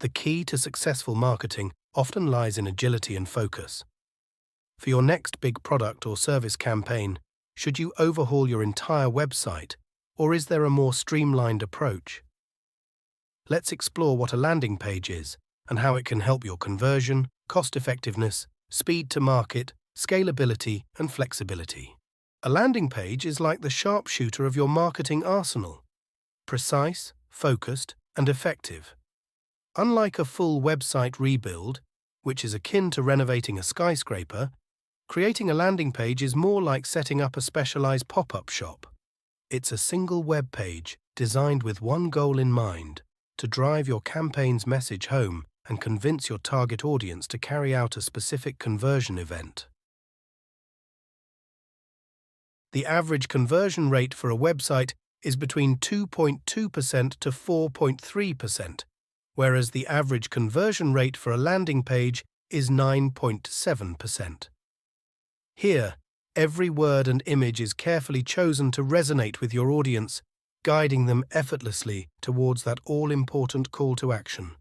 The key to successful marketing often lies in agility and focus. For your next big product or service campaign, should you overhaul your entire website, or is there a more streamlined approach? Let's explore what a landing page is and how it can help your conversion, cost-effectiveness, speed to market, scalability, and flexibility. A landing page is like the sharpshooter of your marketing arsenal, precise, focused, and effective. Unlike a full website rebuild, which is akin to renovating a skyscraper, creating a landing page is more like setting up a specialized pop-up shop. It's a single web page designed with one goal in mind: to drive your campaign's message home and convince your target audience to carry out a specific conversion event. The average conversion rate for a website is between 2.2% to 4.3%, whereas the average conversion rate for a landing page is 9.7%. Here, every word and image is carefully chosen to resonate with your audience, guiding them effortlessly towards that all-important call to action.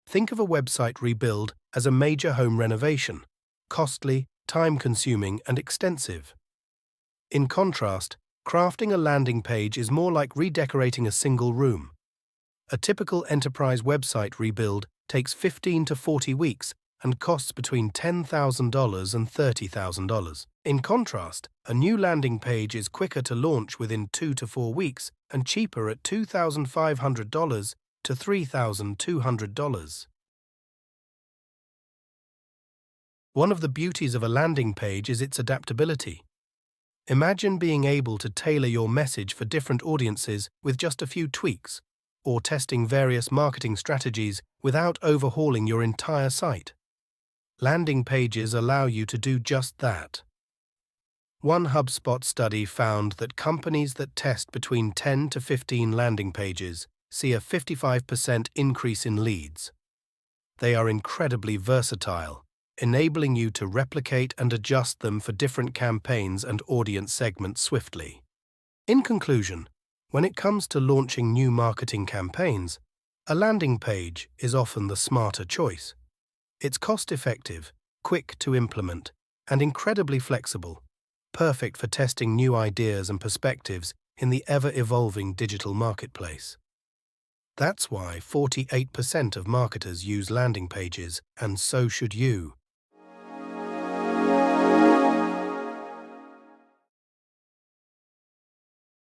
Think of a website rebuild as a major home renovation, costly, time-consuming, and extensive. In contrast, crafting a landing page is more like redecorating a single room. A typical enterprise website rebuild takes 15 to 40 weeks and costs between $10,000 and $30,000. In contrast, a new landing page is quicker to launch within 2 to 4 weeks and cheaper at $2,500 to $3,200. One of the beauties of a landing page is its adaptability. Imagine being able to tailor your message for different audiences with just a few tweaks, or testing various marketing strategies without overhauling your entire site. Landing pages allow you to do just that. One HubSpot study found that companies that test between 10 to 15 landing pages see a 55% increase in leads. They are incredibly versatile, enabling you to replicate and adjust them for different campaigns and audience segments swiftly. In conclusion, when it comes to launching new marketing campaigns, a landing page is often the smarter choice. It's cost-effective, quick to implement, and incredibly flexible, perfect for testing new ideas and perspectives in the ever-evolving digital marketplace. That's why 48% of marketers use landing pages, and so should you.